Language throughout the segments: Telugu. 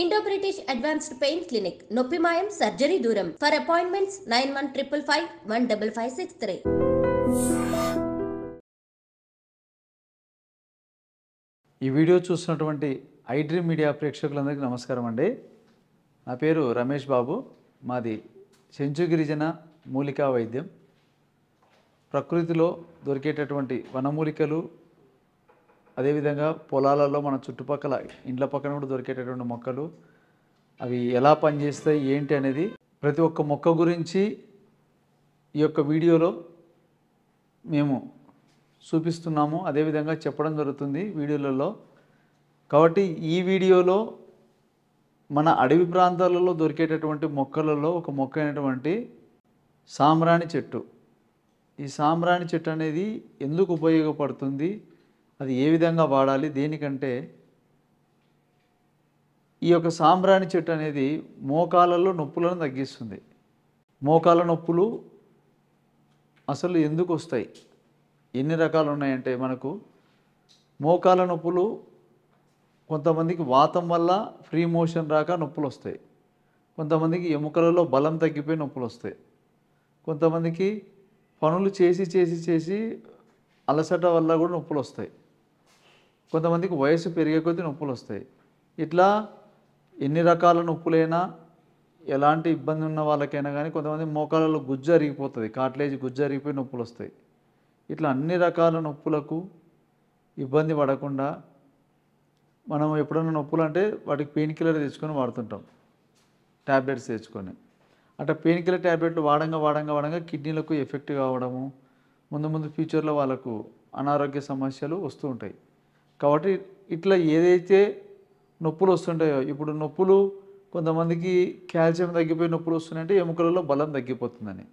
Indo British advanced pain clinic నొప్పి మాయం సర్జరీ దూరం ఫర్ అపాయింట్మెంట్స్ 9155515563. ఈ వీడియో చూస్తున్నటువంటి ఐడ్రీమ్ మీడియా ప్రేక్షకులందరికీ నమస్కారం అండి. నా పేరు రమేష్ బాబు. మాది చెంచు గిరిజన మూలికా వైద్యం. ప్రకృతిలో దొరికేటటువంటి వనమూలికలు, అదేవిధంగా పొలాలలో మన చుట్టుపక్కల ఇండ్ల పక్కన కూడా దొరికేటటువంటి మొక్కలు, అవి ఎలా పనిచేస్తాయి ఏంటి అనేది ప్రతి ఒక్క మొక్క గురించి ఈ యొక్క వీడియోలో మేము చూపిస్తున్నాము, అదేవిధంగా చెప్పడం జరుగుతుంది వీడియోలలో. కాబట్టి ఈ వీడియోలో మన అడవి ప్రాంతాలలో దొరికేటటువంటి మొక్కలలో ఒక మొక్క అయినటువంటి సాంబ్రాణి చెట్టు. ఈ సాంబ్రాణి చెట్టు అనేది ఎందుకు ఉపయోగపడుతుంది, అది ఏ విధంగా వాడాలి, దేనికంటే ఈ యొక్క సాంబ్రాణి చెట్టు అనేది మోకాలలో నొప్పులను తగ్గిస్తుంది. మోకాల నొప్పులు అసలు ఎందుకు వస్తాయి, ఎన్ని రకాలు ఉన్నాయంటే మనకు మోకాల నొప్పులు కొంతమందికి వాతం వల్ల ఫ్రీ మోషన్ రాక నొప్పులు వస్తాయి, కొంతమందికి ఎముకలలో బలం తగ్గిపోయి నొప్పులు వస్తాయి, కొంతమందికి పనులు చేసి చేసి చేసి అలసట వల్ల కూడా నొప్పులు వస్తాయి, కొంతమందికి వయసు పెరిగే కొద్దీ నొప్పులు వస్తాయి. ఇట్లా ఎన్ని రకాల నొప్పులైనా, ఎలాంటి ఇబ్బంది ఉన్న వాళ్ళకైనా కానీ కొంతమంది మోకాలలో గుజ్జు అరిగిపోతుంది, కాట్లేజ్ గుజ్జు అరిగిపోయి నొప్పులు వస్తాయి. ఇట్లా అన్ని రకాల నొప్పులకు ఇబ్బంది పడకుండా మనం ఎప్పుడైనా నొప్పులు అంటే వాటికి పెయిన్ కిల్లర్ తెచ్చుకొని వాడుతుంటాం, ట్యాబ్లెట్స్ తెచ్చుకొని. అట్లా పెయిన్ కిల్లర్ ట్యాబ్లెట్లు వాడంగా కిడ్నీలకు ఎఫెక్ట్ కావడము, ముందు ఫ్యూచర్లో వాళ్ళకు అనారోగ్య సమస్యలు వస్తూ ఉంటాయి. కాబట్టి ఇట్లా ఏదైతే నొప్పులు వస్తుంటాయో, ఇప్పుడు నొప్పులు కొంతమందికి కాల్షియం తగ్గిపోయి నొప్పులు వస్తున్నాయంటే ఎముకలలో బలం తగ్గిపోతుందని,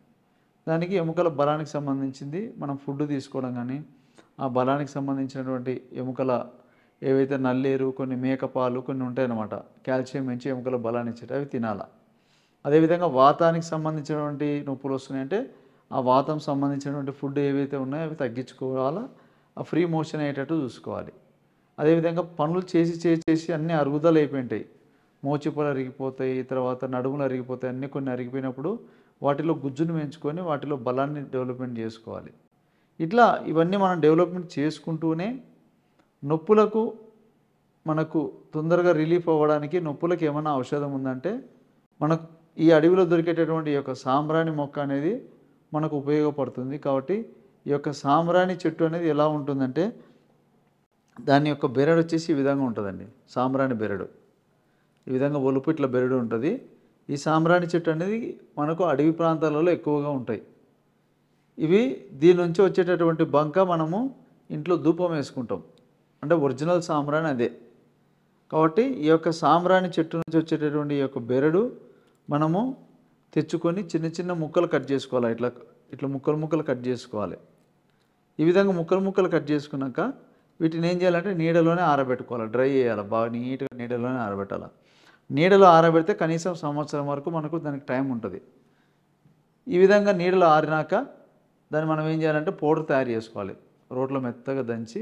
దానికి ఎముకల బలానికి సంబంధించింది మనం ఫుడ్ తీసుకోవడం కానీ, ఆ బలానికి సంబంధించినటువంటి ఎముకల ఏవైతే నల్లేరు, కొన్ని మేకపాలు కొన్ని ఉంటాయన్నమాట, కాల్షియం పెంచి ఎముకల బలాన్ని ఇచ్చేట అవి తినాలా. అదేవిధంగా వాతానికి సంబంధించినటువంటి నొప్పులు వస్తున్నాయంటే ఆ వాతం సంబంధించినటువంటి ఫుడ్ ఏవైతే ఉన్నాయో అవి తగ్గించుకోవాలా, ఆ ఫ్రీ మోషన్ అయ్యేటట్టు చూసుకోవాలి. అదేవిధంగా పనులు చేసి చేసి చేసి అన్నీ అరుగుదల అయిపోయింటాయి, మోచిపలు అరిగిపోతాయి, తర్వాత నడుములు అరిగిపోతాయి, అన్నీ కొన్ని అరిగిపోయినప్పుడు వాటిలో గుజ్జును పెంచుకొని వాటిలో బలాన్ని డెవలప్మెంట్ చేసుకోవాలి. ఇట్లా ఇవన్నీ మనం డెవలప్మెంట్ చేసుకుంటూనే నొప్పులకు మనకు తొందరగా రిలీఫ్ అవ్వడానికి నొప్పులకు ఏమైనా ఔషధం ఉందంటే మనకు ఈ అడవిలో దొరికేటటువంటి ఈ యొక్క సాంబ్రాణి మొక్క అనేది మనకు ఉపయోగపడుతుంది. కాబట్టి ఈ యొక్క సాంబ్రాణి చెట్టు అనేది ఎలా ఉంటుందంటే దాని యొక్క బెరడు వచ్చేసి ఈ విధంగా ఉంటుందండి. సాంబ్రాణి బెరడు ఈ విధంగా ఒలుపు ఇట్లా బెరడు ఉంటుంది. ఈ సాంబ్రాణి చెట్టు అనేది మనకు అడవి ప్రాంతాలలో ఎక్కువగా ఉంటాయి. ఇవి దీని నుంచి వచ్చేటటువంటి బంక మనము ఇంట్లో ధూపం వేసుకుంటాం, అంటే ఒరిజినల్ సాంబ్రాణి అదే. కాబట్టి ఈ యొక్క సాంబ్రాణి చెట్టు నుంచి వచ్చేటటువంటి ఈ యొక్క బెరడు మనము తెచ్చుకొని చిన్న చిన్న ముక్కలు కట్ చేసుకోవాలి, ఇట్లా ఇట్లా ముక్కలు కట్ చేసుకోవాలి. ఈ విధంగా ముక్కలు కట్ చేసుకున్నాక వీటిని ఏం చేయాలంటే నీడలోనే ఆరబెట్టుకోవాలి, డ్రై చేయాలి, బాగా నీట్గా నీడలోనే ఆరబెట్టాలి. నీడలో ఆరబెడితే కనీసం సంవత్సరం వరకు మనకు దానికి టైం ఉంటుంది. ఈ విధంగా నీడలో ఆరినాక దాన్ని మనం ఏం చేయాలంటే పౌడర్ తయారు చేసుకోవాలి. రోట్లో మెత్తగా దంచి,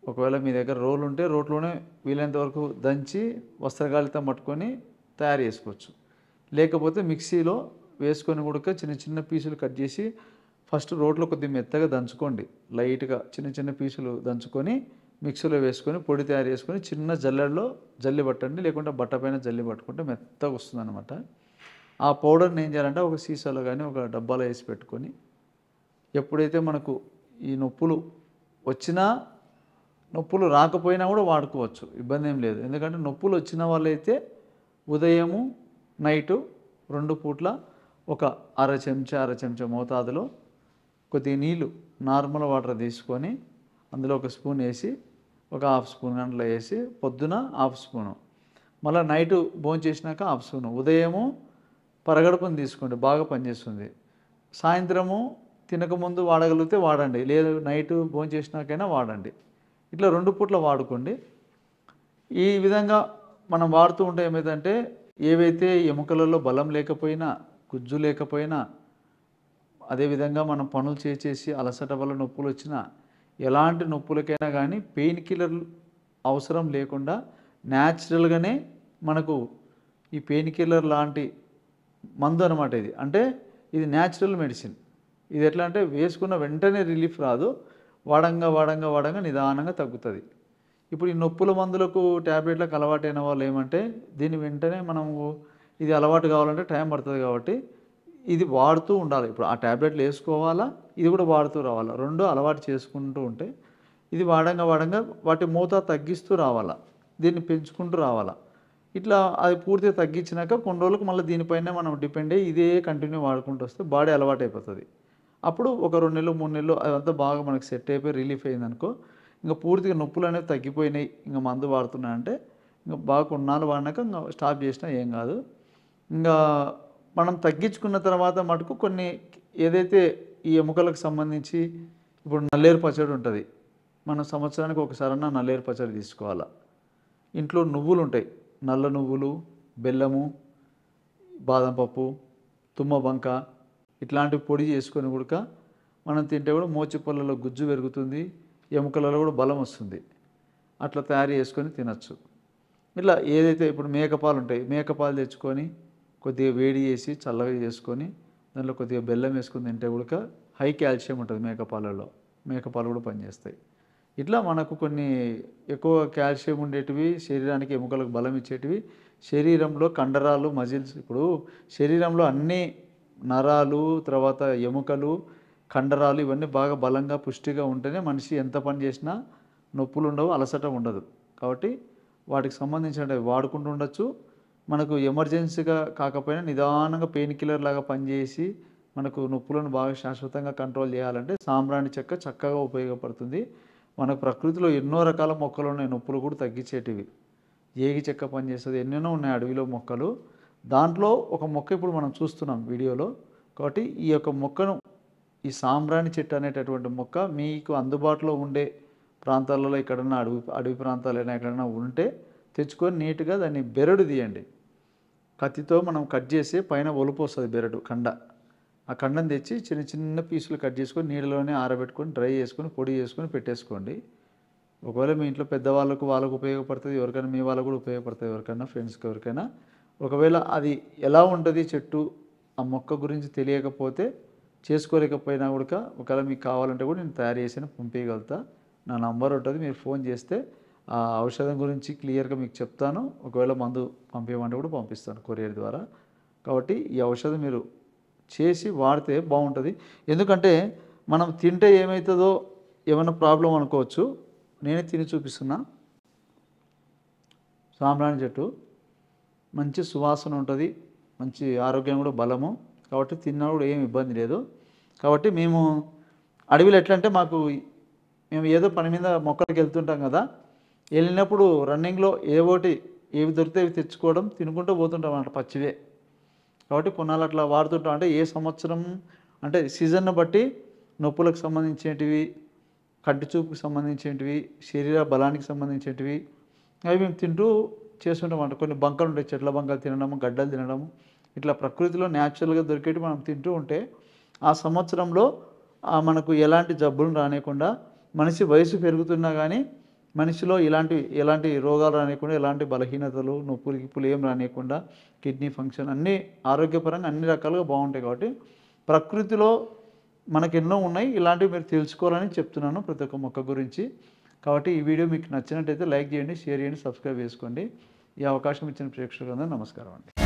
ఒకవేళ మీ దగ్గర రోలు ఉంటే రోట్లోనే వీలైనంత వరకు దంచి వస్త్రగాలితో పట్టుకొని తయారు చేసుకోవచ్చు. లేకపోతే మిక్సీలో వేసుకొని కూడా చిన్న చిన్న పీసులు కట్ చేసి ఫస్ట్ రోట్లో కొద్దిగా మెత్తగా దంచుకోండి, లైట్గా చిన్న చిన్న పీసులు దంచుకొని మిక్సీలో వేసుకొని పొడి తయారు చేసుకొని చిన్న జల్లెడలో జల్లి పట్టండి, లేకుంటే బట్ట పైన జల్లి పట్టుకుంటే మెత్తగా వస్తుందన్నమాట. ఆ పౌడర్ని ఏం చేయాలంటే ఒక సీసాలో కానీ ఒక డబ్బాలో వేసి పెట్టుకొని ఎప్పుడైతే మనకు ఈ నొప్పులు వచ్చినా నొప్పులు రాకపోయినా కూడా వాడుకోవచ్చు, ఇబ్బంది ఏం లేదు. ఎందుకంటే నొప్పులు వచ్చిన వాళ్ళైతే ఉదయము నైటు 2 పూట్ల ఒక అర చెంచా మోతాదులో కొద్దిగా నీళ్ళు నార్మల్ వాటర్ తీసుకొని అందులో ఒక స్పూన్ వేసి ఒక హాఫ్ స్పూన్ గంటలో వేసి పొద్దున హాఫ్ స్పూను, మళ్ళీ నైటు భోంచేసినాక హాఫ్ స్పూను, ఉదయము పరగడుపుని తీసుకోండి, బాగా పనిచేస్తుంది. సాయంత్రము తినకముందు వాడగలిగితే వాడండి, లేదు నైటు భోంచేసినాకైనా వాడండి. ఇట్లా 2 పూట్ల వాడుకోండి. ఈ విధంగా మనం వాడుతూ ఉంటే ఏమైందంటే ఏవైతే ఎముకలలో బలం లేకపోయినా, గుజ్జు లేకపోయినా, అదేవిధంగా మనం పనులు చేసి అలసట వల్ల నొప్పులు వచ్చినా, ఎలాంటి నొప్పులకైనా కానీ పెయిన్ కిల్లర్ అవసరం లేకుండా న్యాచురల్గానే మనకు ఈ పెయిన్ కిల్లర్ లాంటి మందు అనమాట ఇది. అంటే ఇది న్యాచురల్ మెడిసిన్. ఇది ఎట్లా అంటే వేసుకున్న వెంటనే రిలీఫ్ రాదు, వాడంగా నిదానంగా తగ్గుతుంది. ఇప్పుడు ఈ నొప్పుల మందులకు ట్యాబ్లెట్లకు అలవాటైన వాళ్ళు ఏమంటే దీన్ని వెంటనే మనము ఇది అలవాటు కావాలంటే టైం పడుతుంది కాబట్టి ఇది వాడుతూ ఉండాలి. ఇప్పుడు ఆ ట్యాబ్లెట్లు వేసుకోవాలా, ఇది కూడా వాడుతూ రావాలా, రెండు అలవాటు చేసుకుంటూ ఉంటే ఇది వాడంగా వాటి మోతాదు తగ్గిస్తూ రావాలా, దీన్ని పెంచుకుంటూ రావాలా. ఇట్లా అది పూర్తిగా తగ్గించినాక కొన్ని రోజులకు మళ్ళీ దీనిపైన మనం డిపెండ్ అయ్యి ఇదే కంటిన్యూ వాడుకుంటూ వస్తే బాడీ అలవాటు అయిపోతుంది. అప్పుడు ఒక 2 నెలలు 3 నెలలు అదంతా బాగా మనకు సెట్ అయిపోయి రిలీఫ్ అయిందనుకో, ఇంకా పూర్తిగా నొప్పులు అనేవి తగ్గిపోయినాయి, ఇంకా మందు వాడుతున్నా అంటే ఇంకా బాగా కొన్నాళ్ళు వాడినాక ఇంకా స్టాప్ చేసినా ఏం కాదు. ఇంకా మనం తగ్గించుకున్న తర్వాత మటుకు కొన్ని ఏదైతే ఈ ఎముకలకు సంబంధించి ఇప్పుడు నల్లేరు పచ్చడి ఉంటుంది, మనం సంవత్సరానికి ఒకసారన్నా నల్లేరు పచ్చడి తీసుకోవాలా. ఇంట్లో నువ్వులు ఉంటాయి, నల్ల నువ్వులు, బెల్లము, బాదం పప్పు, తుమ్మ బంక ఇట్లాంటివి పొడి చేసుకొని కూడా మనం తింటే కూడా మోచిపళ్ళలో గుజ్జు పెరుగుతుంది, ఎముకలలో కూడా బలం వస్తుంది. అట్లా తయారు చేసుకొని తినచ్చు. ఇట్లా ఏదైతే ఇప్పుడు మేకపాలు ఉంటాయి, మేకపాలు తెచ్చుకొని కొద్దిగా వేడి చేసి చల్లగా చేసుకొని దాంట్లో కొద్దిగా బెల్లం వేసుకొని తింటే కూడా హై కాల్షియం ఉంటుంది మేకపాలలో, మేకపాలు కూడా పనిచేస్తాయి. ఇట్లా మనకు కొన్ని ఎక్కువ కాల్షియం ఉండేటివి, శరీరానికి ఎముకలకు బలం ఇచ్చేటివి, శరీరంలో కండరాలు, మజిల్స్. ఇప్పుడు శరీరంలో అన్ని నరాలు, తర్వాత ఎముకలు, కండరాలు ఇవన్నీ బాగా బలంగా పుష్టిగా ఉంటేనే మనిషి ఎంత పని చేసినా నొప్పులు ఉండవు, అలసట ఉండదు. కాబట్టి వాటికి సంబంధించినవి వాడుకుంటూ ఉండొచ్చు. మనకు ఎమర్జెన్సీగా కాకపోయినా నిదానంగా పెయిన్ కిల్లర్ లాగా పనిచేసి మనకు నొప్పులను బాగా శాశ్వతంగా కంట్రోల్ చేయాలంటే సాంబ్రాణి చెక్క చక్కగా ఉపయోగపడుతుంది. మనకు ప్రకృతిలో ఎన్నో రకాల మొక్కలు ఉన్నాయి నొప్పులు కూడా తగ్గించేటివి. ఏగి చెక్క పనిచేస్తుంది, ఎన్నెన్నో ఉన్నాయి అడవిలో మొక్కలు. దాంట్లో ఒక మొక్క ఇప్పుడు మనం చూస్తున్నాం వీడియోలో. కాబట్టి ఈ యొక్క మొక్కను, ఈ సాంబ్రాణి చెట్టు అనేటటువంటి మొక్క మీకు అందుబాటులో ఉండే ప్రాంతాలలో ఎక్కడన్నా అడవి ప్రాంతాలైనా ఎక్కడైనా ఉంటే తెచ్చుకొని నీట్గా దాన్ని బెరడు తీయండి. కత్తితో మనం కట్ చేసి పైన ఒలుపు వస్తుంది బెరడు కండ. ఆ కండను తెచ్చి చిన్న చిన్న పీసులు కట్ చేసుకొని నీళ్ళలోనే ఆరబెట్టుకొని డ్రై చేసుకొని పొడి చేసుకొని పెట్టేసుకోండి. ఒకవేళ మీ ఇంట్లో పెద్దవాళ్ళకు వాళ్ళకు ఉపయోగపడుతుంది, ఎవరికైనా మీ వాళ్ళకు కూడా ఉపయోగపడుతుంది, ఎవరికైనా ఫ్రెండ్స్కి ఎవరికైనా. ఒకవేళ అది ఎలా ఉంటుంది చెట్టు, ఆ మొక్క గురించి తెలియకపోతే చేసుకోలేకపోయినా కూడా ఒకవేళ మీకు కావాలంటే కూడా నేను తయారు చేసి పంపించగలుగుతా. నా నంబర్ ఉంటుంది, మీరు ఫోన్ చేస్తే ఆ ఔషధం గురించి క్లియర్గా మీకు చెప్తాను. ఒకవేళ మందు పంపించమంటే కూడా పంపిస్తాను కొరియర్ ద్వారా. కాబట్టి ఈ ఔషధం మీరు చేసి వాడితే బాగుంటుంది. ఎందుకంటే మనం తింటే ఏమవుతుందో ఏమైనా ప్రాబ్లం అనుకోవచ్చు. నేనే తిని చూపిస్తున్నా. సాంబ్రాణి చెట్టు మంచి సువాసన ఉంటుంది, మంచి ఆరోగ్యం కూడా బలము. కాబట్టి తిన్నా కూడా ఏం ఇబ్బంది లేదు. కాబట్టి మేము అడవిలో ఎట్లా అంటే మేము ఏదో పని మీద మొక్కలకి వెళ్తుంటాం కదా, వెళ్ళినప్పుడు రన్నింగ్లో ఏవి దొరికితే అవి తెచ్చుకోవడం, తినుకుంటూ పోతుంటాం అన్నమాట పచ్చివే. కాబట్టి కొన్నాళ్ళు అట్లా వాడుతుంటాం. అంటే ఏ సంవత్సరం అంటే సీజన్ను బట్టి నొప్పులకు సంబంధించినవి, కంటి చూపుకి సంబంధించినవి, శరీర బలానికి సంబంధించినవి అవి మేము తింటూ చేస్తుంటాం అన్నమాట. కొన్ని బంకలు ఉంటాయి, చెట్ల బంకలు తినడము, గడ్డలు తినడము, ఇట్లా ప్రకృతిలో న్యాచురల్గా దొరికేటి మనం తింటూ ఉంటే ఆ సంవత్సరంలో మనకు ఎలాంటి జబ్బులు రానియకుండా, మనిషి వయసు పెరుగుతున్నా కానీ మనిషిలో ఎలాంటి రోగాలు రానియకుండా, ఎలాంటి బలహీనతలు, నొప్పులు గిప్పులు ఏం రానియకుండా, కిడ్నీ ఫంక్షన్ అన్నీ ఆరోగ్యపరంగా అన్ని రకాలుగా బాగుంటాయి. కాబట్టి ప్రకృతిలో మనకు ఎన్నో ఉన్నాయి, ఇలాంటివి మీరు తెలుసుకోవాలని చెప్తున్నాను ప్రతి ఒక్క మొక్క గురించి. కాబట్టి ఈ వీడియో మీకు నచ్చినట్టయితే లైక్ చేయండి, షేర్ చేయండి, సబ్స్క్రైబ్ చేసుకోండి. ఈ అవకాశం ఇచ్చిన ప్రేక్షకులందరూ నమస్కారం అండి.